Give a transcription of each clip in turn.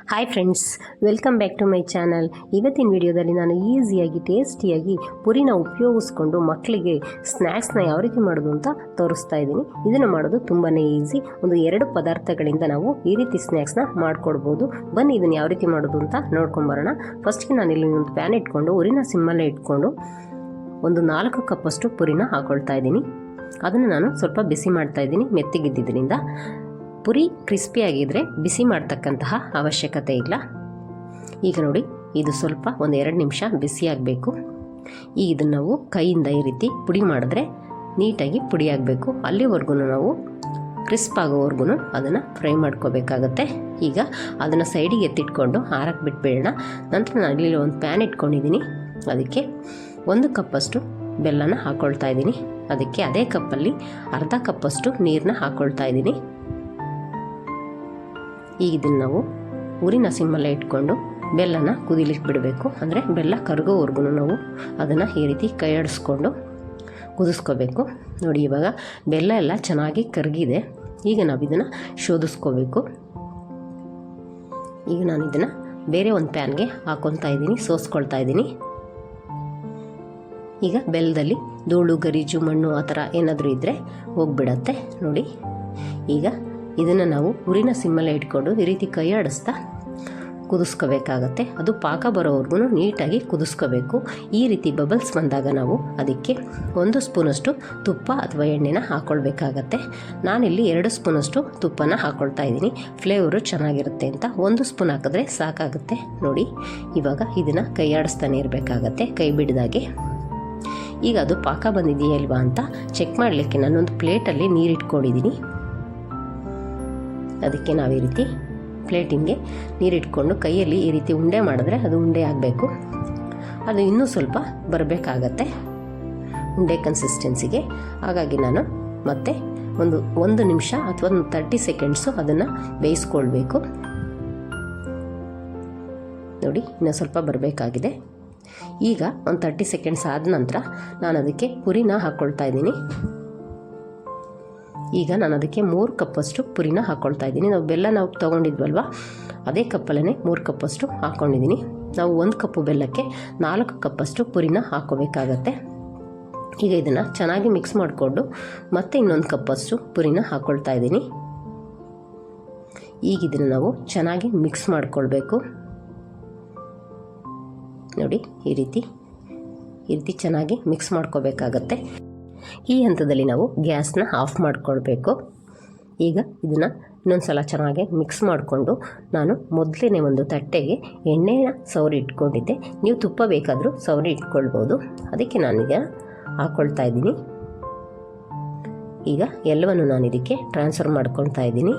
Hi friends, welcome back to my channel. ಇವತ್ತಿನ ವಿಡಿಯೋದಲ್ಲಿ ನಾನು ಈಸಿಯಾಗಿ ಟೇಸ್ಟಿಯಾಗಿ ಪುರಿನ ಉಪಯೋಗಿಸ್ಕೊಂಡು ಮಕ್ಕಳಿಗೆ ಸ್ನ್ಯಾಕ್ಸ್ನ ಯಾವ ರೀತಿ ಮಾಡೋದು ಅಂತ ತೋರಿಸ್ತಾ ಇದ್ದೀನಿ. ಇದನ್ನು ಮಾಡೋದು ತುಂಬಾ ಈಸಿ. ಒಂದು 2 ಪದಾರ್ಥಗಳಿಂದ ನಾವು ಈ ರೀತಿ ಸ್ನ್ಯಾಕ್ಸ್ನ ಮಾಡ್ಕೊಡ್ಬೋದು. ಬನ್ನಿ ಇದನ್ನು ಯಾವ ರೀತಿ ಮಾಡೋದು ಅಂತ ನೋಡ್ಕೊಂಬರೋಣ. ಫಸ್ಟ್ಗೆ ನಾನು ಇಲ್ಲಿ ಒಂದು ಪ್ಯಾನ್ ಇಟ್ಕೊಂಡು ಉರಿನ ಸಿಮ್ಮಲ್ಲೇ ಇಟ್ಕೊಂಡು ಒಂದು 4 ಕಪ್ಪಷ್ಟು ಪುರಿನ ಹಾಕೊಳ್ತಾ ಇದ್ದೀನಿ. ಅದನ್ನು ನಾನು ಸ್ವಲ್ಪ ಬಿಸಿ ಮಾಡ್ತಾ ಇದ್ದೀನಿ ಮೆತ್ತಗಿದ್ದರಿಂದ. ಪುರಿ ಕ್ರಿಸ್ಪಿಯಾಗಿದ್ದರೆ ಬಿಸಿ ಮಾಡ್ತಕ್ಕಂತಹ ಅವಶ್ಯಕತೆ ಇಲ್ಲ. ಈಗ ನೋಡಿ, ಇದು ಸ್ವಲ್ಪ ಒಂದು 2 ನಿಮಿಷ ಬಿಸಿಯಾಗಬೇಕು. ಈಗ ಇದನ್ನು ನಾವು ಕೈಯಿಂದ ಈ ರೀತಿ ಪುಡಿ ಮಾಡಿದ್ರೆ ನೀಟಾಗಿ ಪುಡಿ ಆಗಬೇಕು. ಅಲ್ಲಿವರೆಗೂ ನಾವು ಕ್ರಿಸ್ಪ್ ಆಗೋವರೆಗೂ ಅದನ್ನು ಫ್ರೈ ಮಾಡ್ಕೋಬೇಕಾಗತ್ತೆ. ಈಗ ಅದನ್ನು ಸೈಡಿಗೆ ಎತ್ತಿಟ್ಕೊಂಡು ಆರಕ್ಕೆ ಬಿಟ್ಬಿಡೋಣ. ನಂತರ ನಾನು ಇಲ್ಲಿ ಒಂದು ಪ್ಯಾನ್ ಇಟ್ಕೊಂಡಿದ್ದೀನಿ. ಅದಕ್ಕೆ 1 ಕಪ್ಪಷ್ಟು ಬೆಲ್ಲನ ಹಾಕ್ಕೊಳ್ತಾ ಇದ್ದೀನಿ. ಅದಕ್ಕೆ ಅದೇ ಕಪ್ಪಲ್ಲಿ ಅರ್ಧ ಕಪ್ಪಷ್ಟು ನೀರನ್ನ ಹಾಕ್ಕೊಳ್ತಾ ಇದ್ದೀನಿ. ಈಗ ಇದನ್ನು ನಾವು ಉರಿನ ಸಿಮ್ಮಲ್ಲೇ ಇಟ್ಕೊಂಡು ಬೆಲ್ಲನ ಕುದಿಲಿಕ್ಕೆ ಬಿಡಬೇಕು. ಅಂದರೆ ಬೆಲ್ಲ ಕರಗೋವರೆಗೂ ನಾವು ಅದನ್ನು ಈ ರೀತಿ ಕೈ ಆಡಿಸ್ಕೊಂಡು ಕುದಿಸ್ಕೋಬೇಕು. ನೋಡಿ, ಇವಾಗ ಬೆಲ್ಲ ಎಲ್ಲ ಚೆನ್ನಾಗಿ ಕರಗಿದೆ. ಈಗ ನಾವು ಇದನ್ನು ಶೋಧಿಸ್ಕೋಬೇಕು. ಈಗ ನಾನು ಇದನ್ನು ಬೇರೆ ಒಂದು ಪ್ಯಾನ್ಗೆ ಹಾಕ್ಕೊತಾ ಇದ್ದೀನಿ, ಸೋಸ್ಕೊಳ್ತಾ ಇದ್ದೀನಿ. ಈಗ ಬೆಲ್ಲದಲ್ಲಿ ಧೂಳು, ಗರೀಜು, ಮಣ್ಣು ಆ ಥರ ಏನಾದರೂ ಇದ್ದರೆ ಹೋಗಿಬಿಡತ್ತೆ. ನೋಡಿ, ಈಗ ಇದನ್ನು ನಾವು ಉರಿನ ಸಿಮ್ಮಲ್ಲೇ ಇಟ್ಕೊಂಡು ಈ ರೀತಿ ಕೈ ಆಡಿಸ್ತಾ ಕುದಿಸ್ಕೋಬೇಕಾಗತ್ತೆ. ಅದು ಪಾಕ ಬರೋವರೆಗೂ ನೀಟಾಗಿ ಕುದಿಸ್ಕೋಬೇಕು. ಈ ರೀತಿ ಬಬಲ್ಸ್ ಬಂದಾಗ ನಾವು ಅದಕ್ಕೆ 1 ಸ್ಪೂನಷ್ಟು ತುಪ್ಪ ಅಥವಾ ಎಣ್ಣೆನ ಹಾಕ್ಕೊಳ್ಬೇಕಾಗತ್ತೆ. ನಾನಿಲ್ಲಿ 2 ಸ್ಪೂನಷ್ಟು ತುಪ್ಪನ ಹಾಕ್ಕೊಳ್ತಾ ಇದ್ದೀನಿ. ಫ್ಲೇವರು ಚೆನ್ನಾಗಿರುತ್ತೆ ಅಂತ 1 ಸ್ಪೂನ್ ಹಾಕಿದ್ರೆ ಸಾಕಾಗುತ್ತೆ. ನೋಡಿ, ಇವಾಗ ಇದನ್ನು ಕೈ ಆಡಿಸ್ತಾನೆ ಇರಬೇಕಾಗತ್ತೆ, ಕೈ ಬಿಡ್ದಾಗೆ. ಈಗ ಅದು ಪಾಕ ಬಂದಿದೆಯಾ ಇಲ್ವಾ ಅಂತ ಚೆಕ್ ಮಾಡಲಿಕ್ಕೆ ನಾನೊಂದು ಪ್ಲೇಟಲ್ಲಿ ನೀರು ಇಟ್ಕೊಂಡಿದ್ದೀನಿ. ಅದಕ್ಕೆ ನಾವು ಈ ರೀತಿ ಪ್ಲೇಟಿಂಗೆ ನೀರಿಟ್ಕೊಂಡು ಕೈಯಲ್ಲಿ ಈ ರೀತಿ ಉಂಡೆ ಮಾಡಿದ್ರೆ ಅದು ಉಂಡೆ ಆಗಬೇಕು. ಅದು ಇನ್ನೂ ಸ್ವಲ್ಪ ಬರಬೇಕಾಗತ್ತೆ ಉಂಡೆ ಕನ್ಸಿಸ್ಟೆನ್ಸಿಗೆ. ಹಾಗಾಗಿ ನಾನು ಮತ್ತೆ ಒಂದು ನಿಮಿಷ ಅಥವಾ ಒಂದು 30 ಸೆಕೆಂಡ್ಸು ಅದನ್ನು ಬೇಯಿಸ್ಕೊಳ್ಬೇಕು. ನೋಡಿ, ಇನ್ನೂ ಸ್ವಲ್ಪ ಬರಬೇಕಾಗಿದೆ. ಈಗ ಒಂದು 30 ಸೆಕೆಂಡ್ಸ್ ಆದ ನಂತರ ನಾನು ಅದಕ್ಕೆ ಪುರಿನ ಹಾಕ್ಕೊಳ್ತಾ ಇದ್ದೀನಿ. ಈಗ ನಾನು ಅದಕ್ಕೆ 3 ಕಪ್ಪಷ್ಟು ಪುರಿನ ಹಾಕ್ಕೊಳ್ತಾ ಇದ್ದೀನಿ. ನಾವು ತೊಗೊಂಡಿದ್ವಲ್ವ, ಅದೇ ಕಪ್ಪಲ್ಲೇ 3 ಕಪ್ಪಷ್ಟು ಹಾಕ್ಕೊಂಡಿದ್ದೀನಿ. ನಾವು 1 ಕಪ್ಪು ಬೆಲ್ಲಕ್ಕೆ 4 ಕಪ್ಪಷ್ಟು ಪುರಿನ ಹಾಕ್ಕೋಬೇಕಾಗತ್ತೆ. ಈಗ ಇದನ್ನು ಚೆನ್ನಾಗಿ ಮಿಕ್ಸ್ ಮಾಡಿಕೊಂಡು ಮತ್ತೆ ಇನ್ನೊಂದು ಕಪ್ಪಷ್ಟು ಪುರಿನ ಹಾಕ್ಕೊಳ್ತಾ ಇದ್ದೀನಿ. ಈಗ ಇದನ್ನು ನಾವು ಚೆನ್ನಾಗಿ ಮಿಕ್ಸ್ ಮಾಡಿಕೊಳ್ಬೇಕು. ನೋಡಿ, ಈ ರೀತಿ ಚೆನ್ನಾಗಿ ಮಿಕ್ಸ್ ಮಾಡ್ಕೋಬೇಕಾಗತ್ತೆ. ಈ ಹಂತದಲ್ಲಿ ನಾವು ಗ್ಯಾಸ್ನ ಆಫ್ ಮಾಡಿಕೊಳ್ಬೇಕು. ಈಗ ಇದನ್ನು ಇನ್ನೊಂದು ಸಲ ಚೆನ್ನಾಗಿ ಮಿಕ್ಸ್ ಮಾಡಿಕೊಂಡು ನಾನು ಮೊದಲೇ ಒಂದು ತಟ್ಟೆಗೆ ಎಣ್ಣೆನ ಸವರಿ ಇಟ್ಕೊಂಡಿದ್ದೆ. ನೀವು ತುಪ್ಪ ಬೇಕಾದರೂ ಸವರಿ ಇಟ್ಕೊಳ್ಬೋದು. ಅದಕ್ಕೆ ನಾನೀಗ ಹಾಕ್ಕೊಳ್ತಾ ಇದ್ದೀನಿ. ಈಗ ಎಲ್ಲವನ್ನು ನಾನು ಇದಕ್ಕೆ ಟ್ರಾನ್ಸ್ಫರ್ ಮಾಡ್ಕೊಳ್ತಾ ಇದ್ದೀನಿ.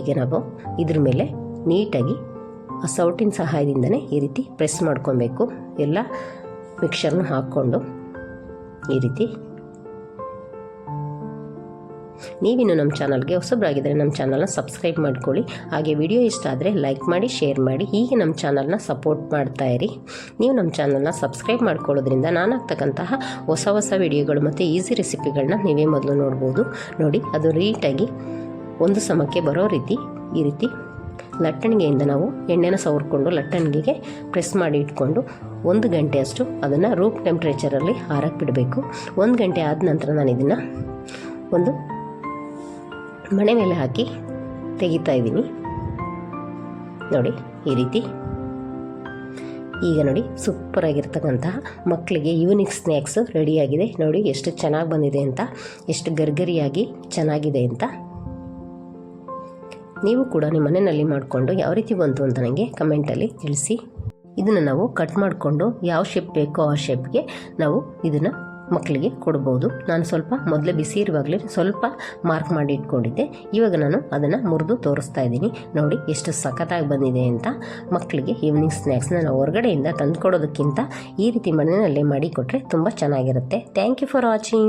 ಈಗ ನಾವು ಇದ್ರ ಮೇಲೆ ನೀಟಾಗಿ ಆ ಸೌಟಿನ ಸಹಾಯದಿಂದನೇ ಈ ರೀತಿ ಪ್ರೆಸ್ ಮಾಡ್ಕೊಬೇಕು. ಎಲ್ಲ ಮಿಕ್ಸರ್ನ ಹಾಕ್ಕೊಂಡು ಈ ರೀತಿ. ನೀವಿನ್ನು ನಮ್ಮ ಚಾನಲ್ಗೆ ಹೊಸಬರಾಗಿದ್ದರೆ ನಮ್ಮ ಚಾನಲ್ನ ಸಬ್ಸ್ಕ್ರೈಬ್ ಮಾಡ್ಕೊಳ್ಳಿ. ಹಾಗೆ ವಿಡಿಯೋ ಇಷ್ಟ ಆದರೆ ಲೈಕ್ ಮಾಡಿ, ಶೇರ್ ಮಾಡಿ. ಹೀಗೆ ನಮ್ಮ ಚಾನಲ್ನ ಸಪೋರ್ಟ್ ಮಾಡ್ತಾ ಇರಿ. ನೀವು ನಮ್ಮ ಚಾನಲ್ನ ಸಬ್ಸ್ಕ್ರೈಬ್ ಮಾಡ್ಕೊಳ್ಳೋದ್ರಿಂದ ನಾನು ಹಾಕ್ತಕ್ಕಂತಹ ಹೊಸ ವಿಡಿಯೋಗಳು ಮತ್ತು ಈಸಿ ರೆಸಿಪಿಗಳನ್ನ ನೀವೇ ಮೊದಲು ನೋಡ್ಬೋದು. ನೋಡಿ, ಅದು ನೀಟಾಗಿ ಒಂದು ಸಮಕ್ಕೆ ಬರೋ ರೀತಿ ಈ ರೀತಿ ಲಟ್ಟಣಿಗೆಯಿಂದ ನಾವು ಎಣ್ಣೆನ ಸವರ್ಕೊಂಡು ಲಟ್ಟಣಿಗೆಗೆ ಪ್ರೆಸ್ ಮಾಡಿ ಇಟ್ಕೊಂಡು 1 ಗಂಟೆಯಷ್ಟು ಅದನ್ನು ರೂಮ್ ಟೆಂಪ್ರೇಚರಲ್ಲಿ ಆರಕ್ಕೆ ಬಿಡಬೇಕು. 1 ಗಂಟೆ ಆದ ನಂತರ ನಾನು ಇದನ್ನು ಒಂದು ಮಣೆ ಮೇಲೆ ಹಾಕಿ ತೆಗಿತಾ ಇದ್ದೀನಿ. ನೋಡಿ, ಈ ರೀತಿ. ಈಗ ನೋಡಿ, ಸೂಪರಾಗಿರ್ತಕ್ಕಂತಹ ಮಕ್ಕಳಿಗೆ ಈವ್ನಿಂಗ್ ಸ್ನ್ಯಾಕ್ಸು ರೆಡಿಯಾಗಿದೆ. ನೋಡಿ ಎಷ್ಟು ಚೆನ್ನಾಗಿ ಬಂದಿದೆ ಅಂತ, ಎಷ್ಟು ಗರ್ಗರಿಯಾಗಿ ಚೆನ್ನಾಗಿದೆ ಅಂತ. ನೀವು ಕೂಡ ನಿಮ್ಮ ಮನೆಯಲ್ಲಿ ಮಾಡಿಕೊಂಡು ಯಾವ ರೀತಿ ಬಂತು ಅಂತ ನನಗೆ ಕಮೆಂಟಲ್ಲಿ ತಿಳಿಸಿ. ಇದನ್ನು ನಾವು ಕಟ್ ಮಾಡಿಕೊಂಡು ಯಾವ ಶೇಪ್ ಬೇಕೋ ಆ ಶೇಪ್ಗೆ ನಾವು ಇದನ್ನು ಮಕ್ಕಳಿಗೆ ಕೊಡ್ಬೋದು. ನಾನು ಸ್ವಲ್ಪ ಮೊದಲೇ ಬಿಸಿ ಇರುವಾಗಲೇ ಸ್ವಲ್ಪ ಮಾರ್ಕ್ ಮಾಡಿ ಇಟ್ಕೊಂಡಿದ್ದೆ. ಇವಾಗ ನಾನು ಅದನ್ನು ಮುರಿದು ತೋರಿಸ್ತಾ ಇದ್ದೀನಿ. ನೋಡಿ ಎಷ್ಟು ಸಖತ್ತಾಗಿ ಬಂದಿದೆ ಅಂತ. ಮಕ್ಕಳಿಗೆ ಈವ್ನಿಂಗ್ ಸ್ನ್ಯಾಕ್ಸ್ನ ನಾವು ಹೊರಗಡೆಯಿಂದ ತಂದು ಕೊಡೋದಕ್ಕಿಂತ ಈ ರೀತಿ ಮನೆಯಲ್ಲೇ ಮಾಡಿ ಕೊಟ್ಟರೆ ತುಂಬ ಚೆನ್ನಾಗಿರುತ್ತೆ. Thank you for watching.